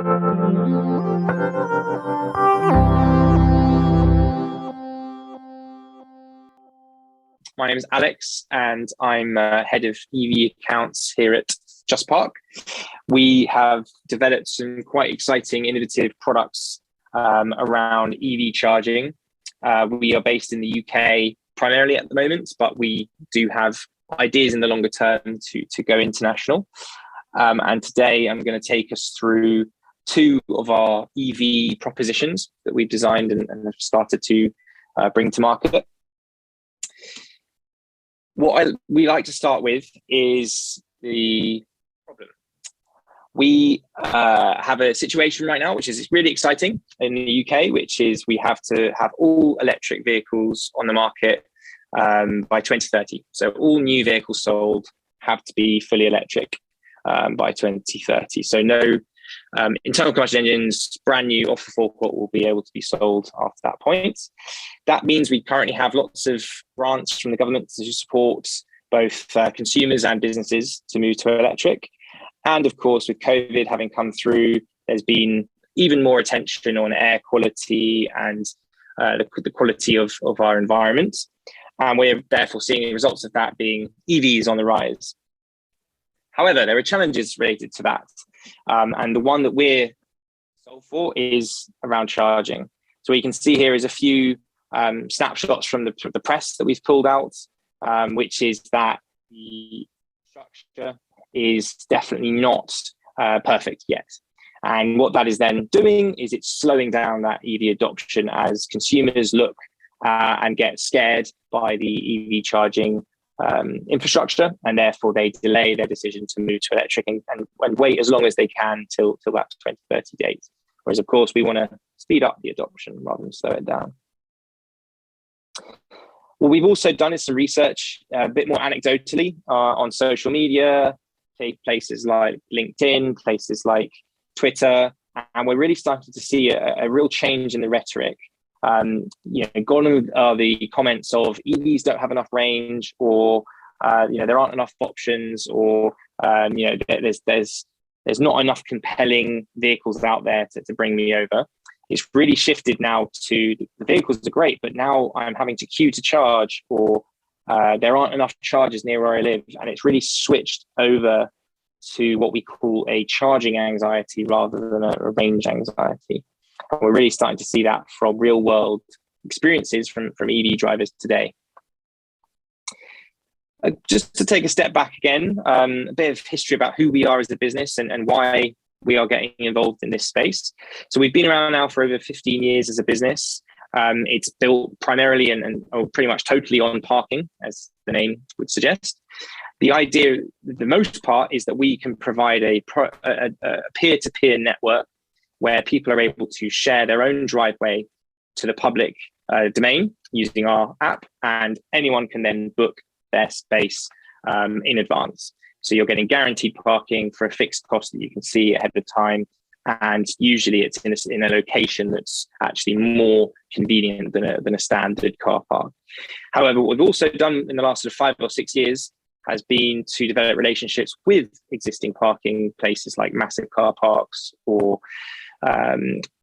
My name is Alex, and I'm head of EV accounts here at Just Park. We have developed some quite exciting, innovative products around EV charging. We are based in the UK primarily at the moment, but we do have ideas in the longer term to go international. And today I'm going to take us through two of our EV propositions that we've designed and have started to bring to market. What we like to start with is the problem. We have a situation right now, which is really exciting in the UK, which is we have to have all electric vehicles on the market by 2030. So all new vehicles sold have to be fully electric by 2030. So no internal combustion engines, brand new off the forecourt, will be able to be sold after that point. That means we currently have lots of grants from the government to support both consumers and businesses to move to electric. And of course, with COVID having come through, there's been even more attention on air quality and the quality of our environment. And we're therefore seeing the results of that being EVs on the rise. However, there are challenges related to that. And the one that we're solved for is around charging. So what you can see here is a few snapshots from the press that we've pulled out, which is that the structure is definitely not perfect yet. And what that is then doing is it's slowing down that EV adoption as consumers look and get scared by the EV charging infrastructure, and therefore they delay their decision to move to electric and wait as long as they can till that 2030 date. Whereas, of course, we want to speed up the adoption rather than slow it down. What we've also done is some research, a bit more anecdotally, on social media, places like LinkedIn, places like Twitter, and we're really starting to see a real change in the rhetoric. Gone are the comments of EVs don't have enough range, or there aren't enough options, or there's not enough compelling vehicles out there to bring me over. It's really shifted now to the vehicles are great, but now I'm having to queue to charge, or there aren't enough chargers near where I live, and it's really switched over to what we call a charging anxiety rather than a range anxiety. We're really starting to see that from real world experiences from EV drivers today. Just to take a step back again, a bit of history about who we are as a business and why we are getting involved in this space. So we've been around now for over 15 years as a business. It's built primarily and pretty much totally on parking, as the name would suggest. The idea, the most part, is that we can provide a peer-to-peer network where people are able to share their own driveway to the public domain using our app, and anyone can then book their space in advance. So you're getting guaranteed parking for a fixed cost that you can see ahead of time, and usually it's in a location that's actually more convenient than a standard car park. However, what we've also done in the last 5 or 6 years has been to develop relationships with existing parking places like massive car parks or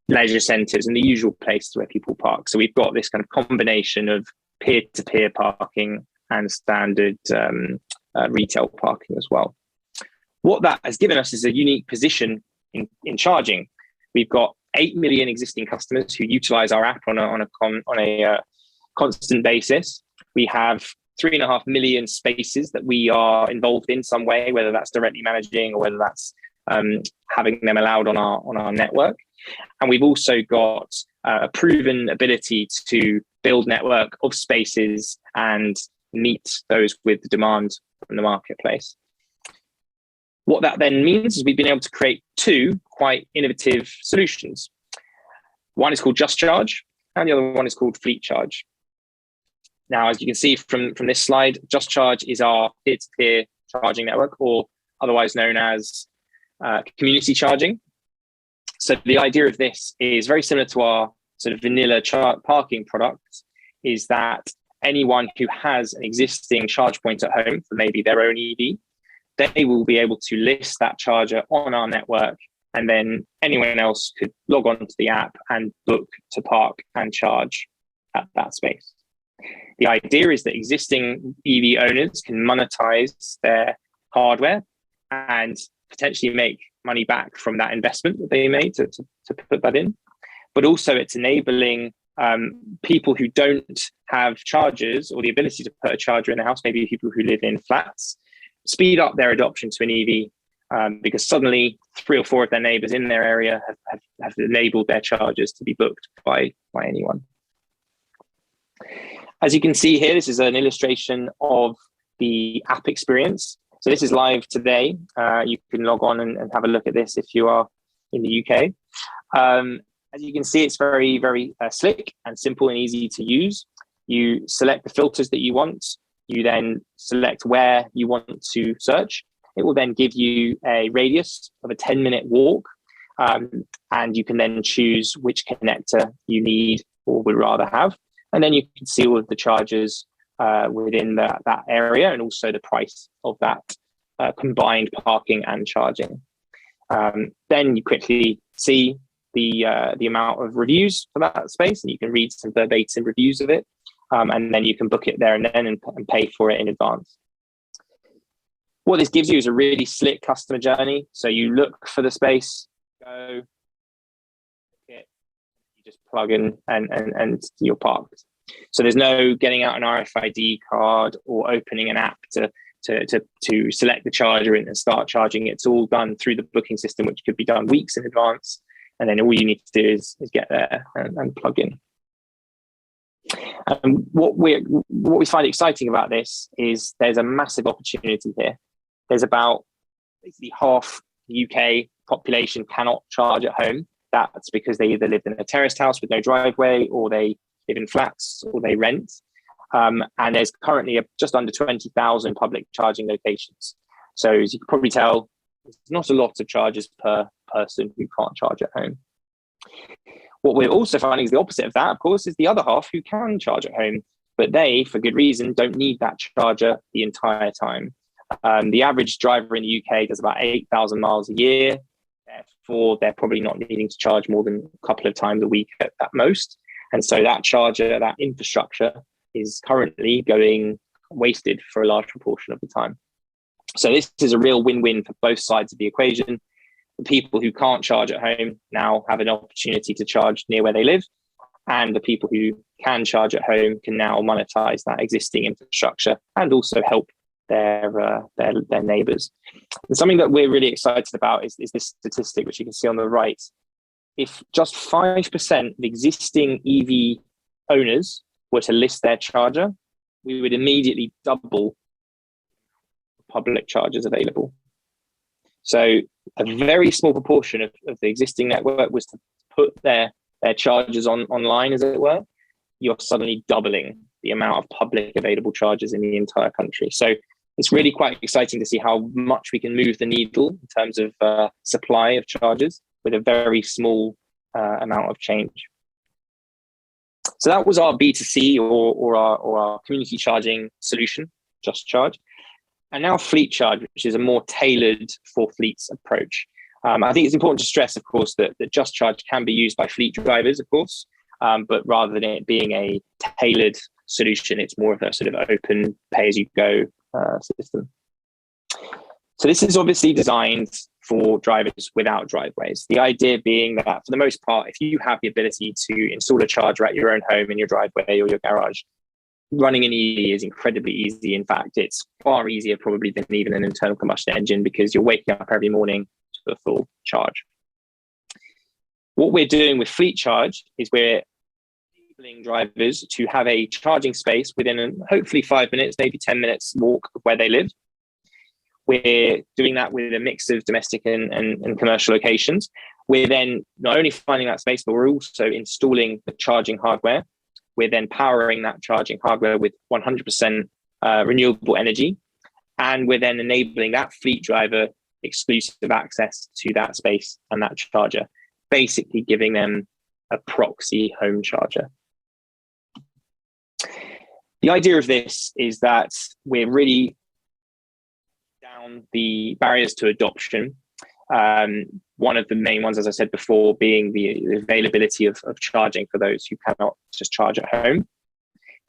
leisure centres and the usual places where people park. So we've got this kind of combination of peer-to-peer parking and standard retail parking as well. What that has given us is a unique position in charging. We've got 8 million existing customers who utilise our app on a constant basis. We have 3.5 million spaces that we are involved in some way, whether that's directly managing or whether that's having them allowed on our network. And we've also got a proven ability to build network of spaces and meet those with the demand from the marketplace. What that then means is we've been able to create two quite innovative solutions. One is called Just Charge, and the other one is called Fleet Charge. Now, as you can see from this slide, Just Charge is our peer-to-peer charging network, or otherwise known as community charging. So the idea of this is very similar to our sort of vanilla parking product, is that anyone who has an existing charge point at home for maybe their own EV, they will be able to list that charger on our network and then anyone else could log on to the app and book to park and charge at that space. The idea is that existing EV owners can monetize their hardware and potentially make money back from that investment that they made to put that in. But also it's enabling people who don't have chargers or the ability to put a charger in the house, maybe people who live in flats, speed up their adoption to an EV because suddenly 3 or 4 of their neighbors in their area have enabled their chargers to be booked by anyone. As you can see here, this is an illustration of the app experience. So this is live today. You can log on and have a look at this if you are in the UK. As you can see, it's very, very slick and simple and easy to use. You select the filters that you want. You then select where you want to search. It will then give you a radius of a 10-minute walk. And you can then choose which connector you need or would rather have. And then you can see all of the charges within that area and also the price of that combined parking and charging. Then you quickly see the amount of reviews for that space, and you can read some verbatim reviews of it. And then you can book it there and then and pay for it in advance. What this gives you is a really slick customer journey. So you look for the space, go, you just plug in and you're parked. So there's no getting out an RFID card or opening an app to select the charger and start charging. It's all done through the booking system, which could be done weeks in advance. And then all you need to do is get there and plug in. What we find exciting about this is there's a massive opportunity here. There's about basically half the UK population cannot charge at home. That's because they either live in a terraced house with no driveway, or they live in flats, or they rent. And there's currently just under 20,000 public charging locations. So as you can probably tell, there's not a lot of chargers per person who can't charge at home. What we're also finding is the opposite of that, of course, is the other half who can charge at home, but they, for good reason, don't need that charger the entire time. The average driver in the UK does about 8,000 miles a year. Therefore, they're probably not needing to charge more than a couple of times a week at most. And so that charger, that infrastructure is currently going wasted for a large proportion of the time. So this is a real win-win for both sides of the equation. The people who can't charge at home now have an opportunity to charge near where they live. And the people who can charge at home can now monetize that existing infrastructure and also help their neighbors. And something that we're really excited about is this statistic, which you can see on the right. If just 5% of existing EV owners were to list their charger, we would immediately double public chargers available. So a very small proportion of the existing network was to put their chargers online, as it were. You're suddenly doubling the amount of public available chargers in the entire country. So it's really quite exciting to see how much we can move the needle in terms of supply of chargers with a very small amount of change. So that was our B2C or our community charging solution, Just Charge. And now Fleet Charge, which is a more tailored for fleets approach. I think it's important to stress, of course, that Just Charge can be used by fleet drivers, of course, but rather than it being a tailored solution, it's more of a sort of open pay-as-you-go system. So this is obviously designed for drivers without driveways. The idea being that for the most part, if you have the ability to install a charger at your own home in your driveway or your garage, running an EV is incredibly easy. In fact, it's far easier probably than even an internal combustion engine because you're waking up every morning to a full charge. What we're doing with Fleet Charge is we're enabling drivers to have a charging space within hopefully 5 minutes, maybe 10 minutes walk of where they live. We're doing that with a mix of domestic and commercial locations. We're then not only finding that space, but we're also installing the charging hardware. We're then powering that charging hardware with 100% renewable energy. And we're then enabling that fleet driver exclusive access to that space and that charger, basically giving them a proxy home charger. The idea of this is that we're really down the barriers to adoption. One of the main ones, as I said before, being the availability of charging for those who cannot just charge at home.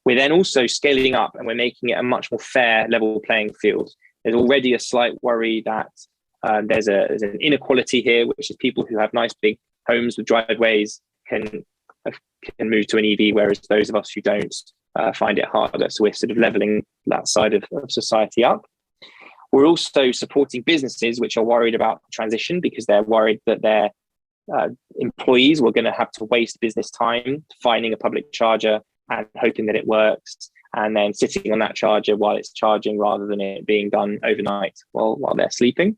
We're then also scaling up, and we're making it a much more fair, level playing field. There's already a slight worry that there's an inequality here, which is people who have nice big homes with driveways can move to an EV, whereas those of us who don't find it harder. So we're sort of leveling that side of society up. We're also supporting businesses which are worried about transition because they're worried that their employees were going to have to waste business time finding a public charger and hoping that it works, and then sitting on that charger while it's charging rather than it being done overnight while they're sleeping.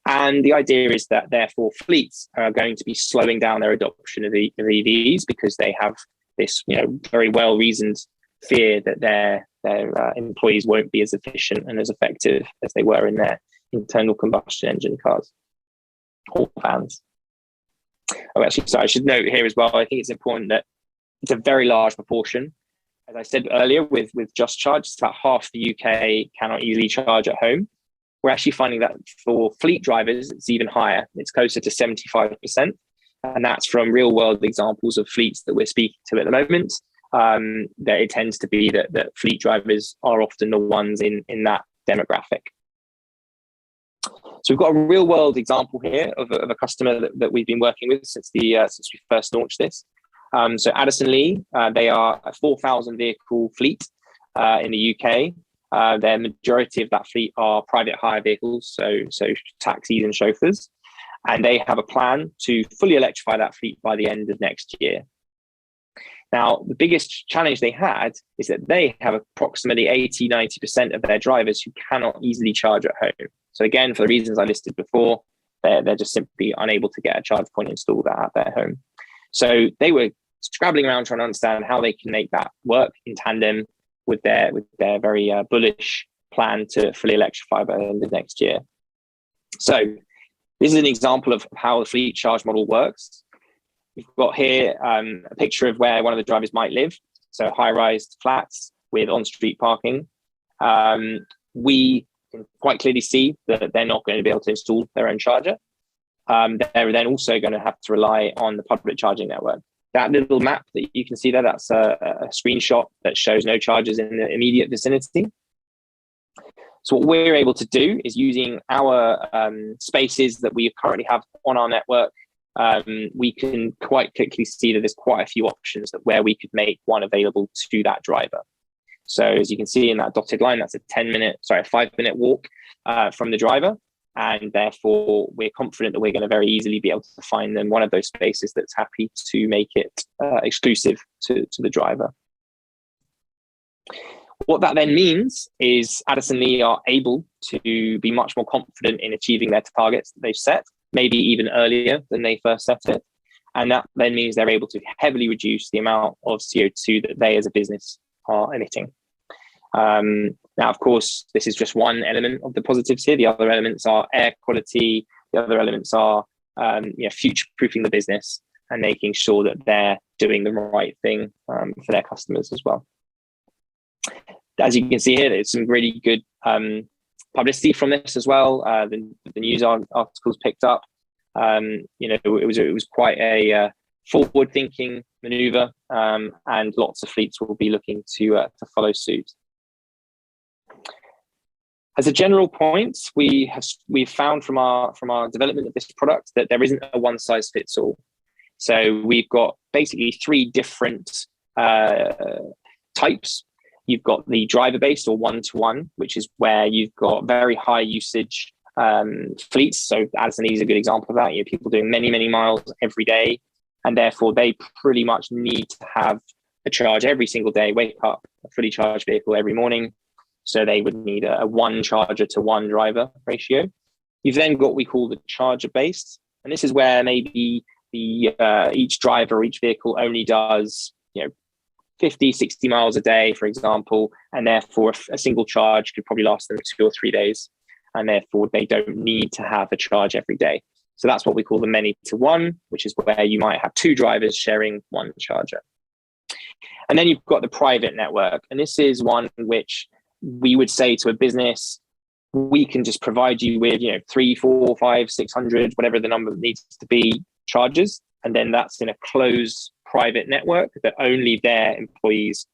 And the idea is that therefore fleets are going to be slowing down their adoption of EVs because they have this, very well-reasoned fear that their employees won't be as efficient and as effective as they were in their internal combustion engine cars or vans. Oh, actually, sorry, I should note here as well, I think it's important that it's a very large proportion. As I said earlier, with Just Charge, it's about half the UK cannot easily charge at home. We're actually finding that for fleet drivers, it's even higher. It's closer to 75%. And that's from real world examples of fleets that we're speaking to at the moment. That it tends to be that fleet drivers are often the ones in that demographic. So we've got a real world example here of a customer that we've been working with since we first launched this. So Addison Lee, they are a 4,000 vehicle fleet in the UK. The majority of that fleet are private hire vehicles, so taxis and chauffeurs. And they have a plan to fully electrify that fleet by the end of next year. Now, the biggest challenge they had is that they have approximately 80-90% of their drivers who cannot easily charge at home. So again, for the reasons I listed before, they're just simply unable to get a charge point installed at their home. So they were scrabbling around trying to understand how they can make that work in tandem with their very bullish plan to fully electrify by the end of next year. So this is an example of how the fleet charge model works. We've got here a picture of where one of the drivers might live. So high-rise flats with on-street parking. We can quite clearly see that they're not going to be able to install their own charger. They're then also going to have to rely on the public charging network. That little map that you can see there, that's a screenshot that shows no chargers in the immediate vicinity. So what we're able to do is using our spaces that we currently have on our network, we can quite quickly see that there's quite a few options that where we could make one available to that driver. So as you can see in that dotted line, that's a 5-minute walk from the driver. And therefore, we're confident that we're going to very easily be able to find them one of those spaces that's happy to make it exclusive to the driver. What that then means is Addison Lee are able to be much more confident in achieving their targets that they've set, maybe even earlier than they first set it. And that then means they're able to heavily reduce the amount of CO2 that they as a business are emitting. Now, of course, this is just one element of the positives here. The other elements are air quality. The other elements are future-proofing the business and making sure that they're doing the right thing for their customers as well. As you can see here, there's some really good publicity from this as well. The news articles picked up. It was quite a forward-thinking maneuver, and lots of fleets will be looking to follow suit. As a general point, we've found from our development of this product that there isn't a one size fits all. So we've got basically 3 different types. You've got the driver-based or one-to-one, which is where you've got very high usage fleets. So Addison Lee is a good example of that. People doing many, many miles every day, and therefore they pretty much need to have a charge every single day, wake up, a fully charged vehicle every morning. So they would need a 1 charger to 1 driver ratio. You've then got what we call the charger-based, and this is where maybe each driver or each vehicle only does 50, 60 miles a day, for example, and therefore a single charge could probably last them 2 or 3 days, and therefore they don't need to have a charge every day. So that's what we call the many to one, which is where you might have 2 drivers sharing 1 charger. And then you've got the private network, and this is one which we would say to a business, we can just provide you with, 3, 4, 5, 600, whatever the number needs to be, charges. And then that's in a closed private network that only their employees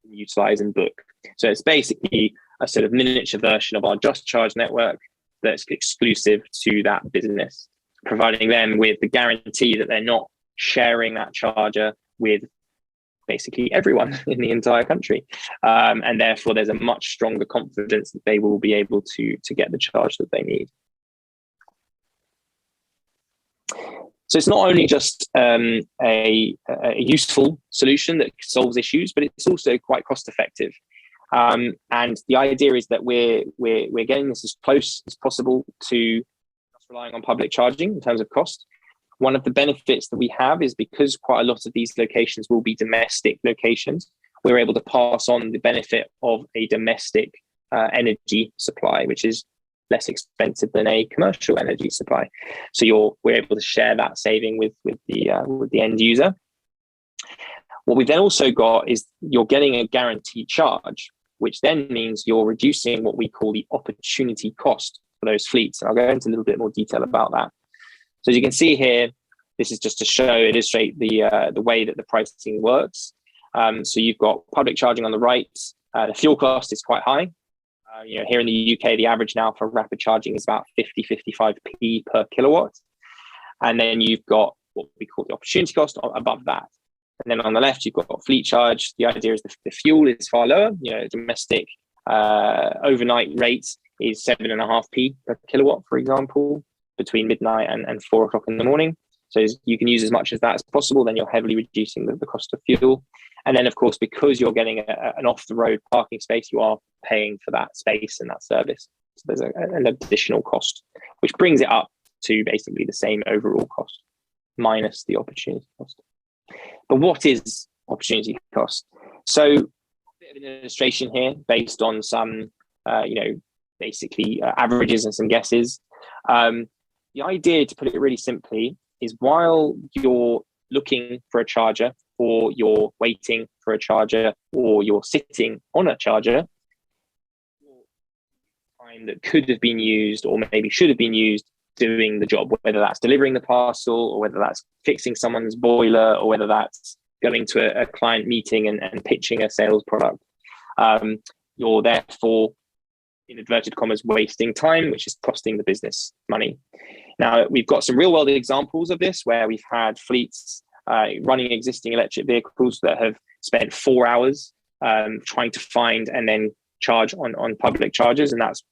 can utilize and book. So it's basically a sort of miniature version of our Just Charge network that's exclusive to that business, providing them with the guarantee that they're not sharing that charger with basically everyone in the entire country. And therefore, there's a much stronger confidence that they will be able to get the charge that they need. So it's not only just a useful solution that solves issues, but it's also quite cost effective. And the idea is that we're getting this as close as possible to just relying on public charging in terms of cost. One of the benefits that we have is because quite a lot of these locations will be domestic locations, we're able to pass on the benefit of a domestic energy supply, which is less expensive than a commercial energy supply. So we're able to share that saving with the end user. What we've then also got is you're getting a guaranteed charge, which then means you're reducing what we call the opportunity cost for those fleets. And I'll go into a little bit more detail about that. So as you can see here, this is just to illustrate the way that the pricing works. So you've got public charging on the right. The fuel cost is quite high. Here in the UK, the average now for rapid charging is about 55p per kilowatt. And then you've got what we call the opportunity cost above that. And then on the left, you've got fleet charge. The idea is the fuel is far lower. Domestic overnight rate is 7.5p per kilowatt, for example, between midnight and 4 o'clock in the morning. So you can use as much as that as possible. Then you're heavily reducing the cost of fuel. And then, of course, because you're getting an off-the-road parking space, you are paying for that space and that service. So there's an additional cost, which brings it up to basically the same overall cost minus the opportunity cost. But what is opportunity cost? So a bit of an illustration here based on some, basically averages and some guesses. The idea, to put it really simply, is while you're looking for a charger, or you're waiting for a charger, or you're sitting on a charger, time that could have been used or maybe should have been used doing the job, whether that's delivering the parcel, or whether that's fixing someone's boiler, or whether that's going to a client meeting and pitching a sales product. You're therefore, in inverted commas, wasting time, which is costing the business money. Now, we've got some real world examples of this where we've had fleets running existing electric vehicles that have spent 4 hours trying to find and then charge on public chargers. And that's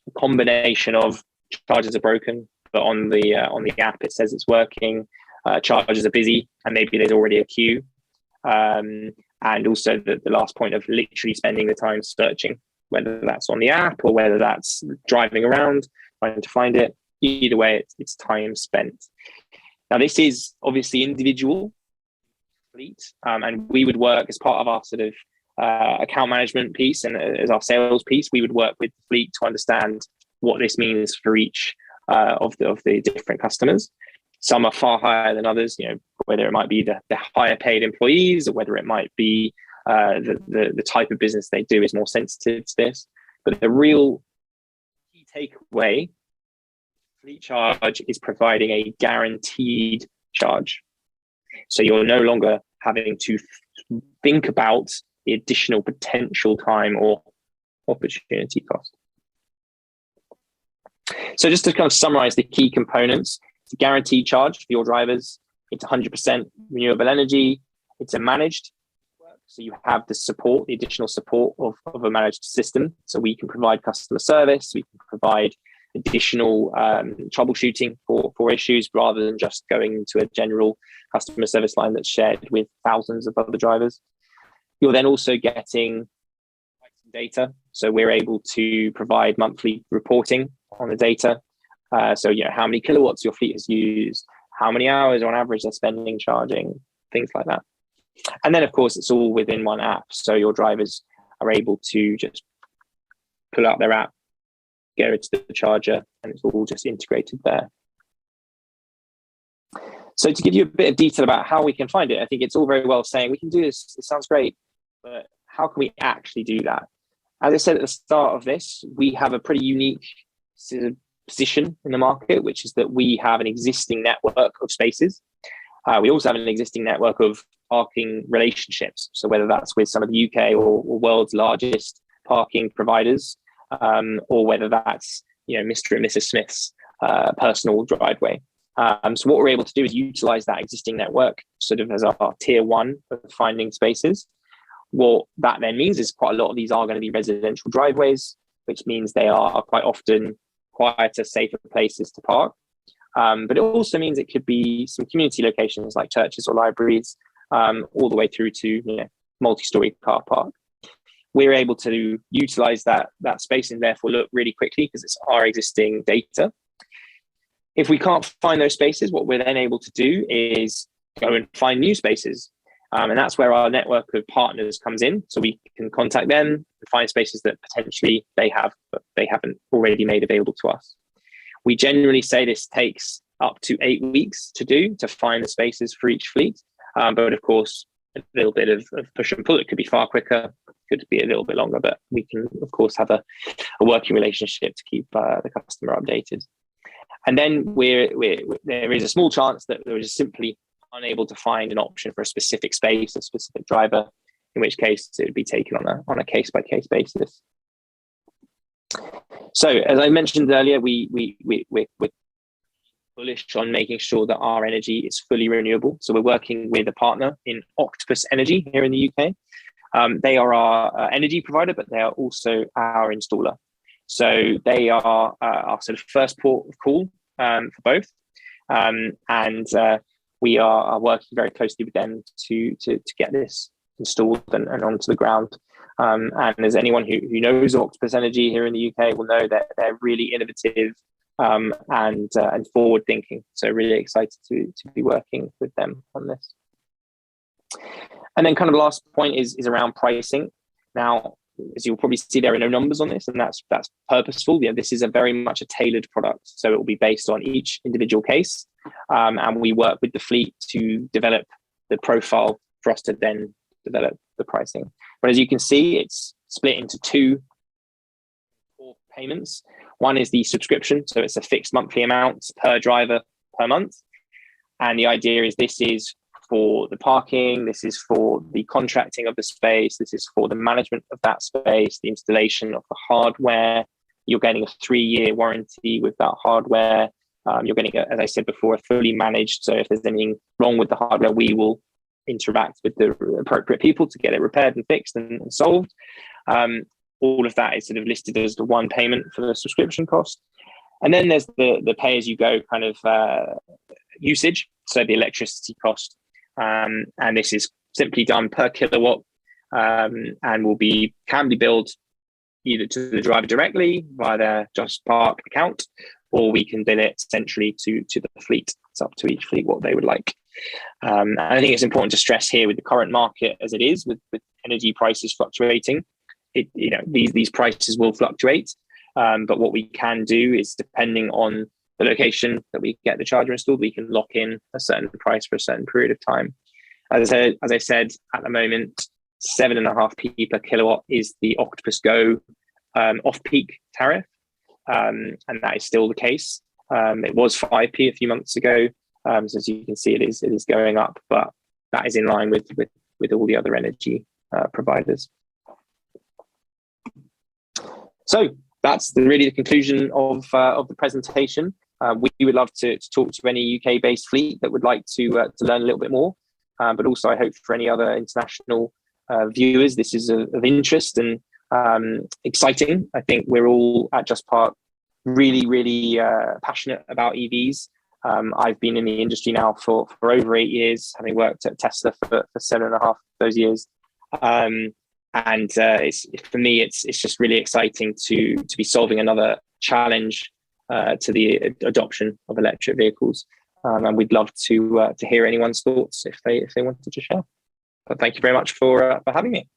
a combination of chargers are broken, but on the app it says it's working. Chargers are busy, and maybe there's already a queue. And also the last point of literally spending the time searching, whether that's on the app or whether that's driving around trying to find it. Either way, it's time spent. Now, this is obviously individual fleet, and we would work as part of our sort of account management piece and as our sales piece. We would work with the fleet to understand what this means for each of the different customers. Some are far higher than others, whether it might be the higher paid employees, or whether it might be the type of business they do is more sensitive to this. But the real key takeaway, fleet charge is providing a guaranteed charge. So you're no longer having to think about the additional potential time or opportunity cost. So just to kind of summarize the key components, it's a guaranteed charge for your drivers. It's 100% renewable energy. It's a managed network. So you have the support, the additional support of a managed system. So we can provide customer service. We can provide additional troubleshooting for issues rather than just going into a general customer service line that's shared with thousands of other drivers. You're then also getting data. So we're able to provide monthly reporting on the data. So, how many kilowatts your fleet has used, how many hours on average they're spending charging, things like that. And then, of course, it's all within one app. So your drivers are able to just pull out their app, go to the charger, and it's all just integrated there. So to give you a bit of detail about how we can find it, I think it's all very well saying we can do this, it sounds great, but how can we actually do that? As I said at the start of this, we have a pretty unique sort of position in the market, which is that we have an existing network of spaces. We also have an existing network of parking relationships. So whether that's with some of the UK or world's largest parking providers, or whether that's Mr. and Mrs. Smith's personal driveway. So what we're able to do is utilize that existing network sort of as our tier one of finding spaces. What that then means is quite a lot of these are going to be residential driveways, which means they are quite often quieter, safer places to park. But it also means it could be some community locations like churches or libraries, all the way through to multi-story car park. We're able to utilize that space and therefore look really quickly because it's our existing data. If we can't find those spaces, what we're then able to do is go and find new spaces. And that's where our network of partners comes in. So we can contact them and find spaces that potentially they have, but they haven't already made available to us. We generally say this takes up to 8 weeks to find the spaces for each fleet. But of course, a little bit of push and pull. It could be far quicker, could be a little bit longer, but we can, of course, have a working relationship to keep the customer updated. And then there is a small chance that we're just simply unable to find an option for a specific space, a specific driver, in which case it would be taken on a case-by-case basis. So, as I mentioned earlier, we're bullish on making sure that our energy is fully renewable. So we're working with a partner in Octopus Energy here in the UK. They are our energy provider, but they are also our installer. So they are our sort of first port of call for both. And we are working very closely with them to get this installed and onto the ground. And as anyone who knows Octopus Energy here in the UK will know that they're really innovative and forward thinking. So really excited to be working with them on this. And then kind of last point is around pricing. Now, as you'll probably see, there are no numbers on this, and that's purposeful. This is a very much a tailored product. So it will be based on each individual case. And we work with the fleet to develop the profile for us to then develop the pricing. But as you can see, it's split into two payments. One is the subscription. So it's a fixed monthly amount per driver per month. And the idea is this is for the parking, this is for the contracting of the space, this is for the management of that space, the installation of the hardware. You're getting a 3-year warranty with that hardware. You're getting, as I said before, a fully managed. So if there's anything wrong with the hardware, we will interact with the appropriate people to get it repaired and fixed and solved. All of that is sort of listed as the one payment for the subscription cost. And then there's the pay-as-you-go kind of usage, so the electricity cost. And this is simply done per kilowatt and can be billed either to the driver directly via their Just Park account, or we can bill it centrally to the fleet. It's up to each fleet what they would like. And I think it's important to stress here with the current market as it is, with energy prices fluctuating, these prices will fluctuate. But what we can do is, depending on the location that we get the charger installed, we can lock in a certain price for a certain period of time. As I said, at the moment, 7.5p per kilowatt is the Octopus Go off-peak tariff, and that is still the case. It was 5p a few months ago, so as you can see, it is going up, but that is in line with all the other energy providers. So that's really the conclusion of the presentation. We would love to talk to any UK-based fleet that would like to learn a little bit more, but also I hope for any other international viewers, this is of interest and exciting. I think we're all at Just Park really, really passionate about EVs. I've been in the industry now for over 8 years, having worked at Tesla for 7.5 of those years. And for me, it's just really exciting to be solving another challenge to the adoption of electric vehicles. And we'd love to hear anyone's thoughts if they wanted to share. But thank you very much for having me.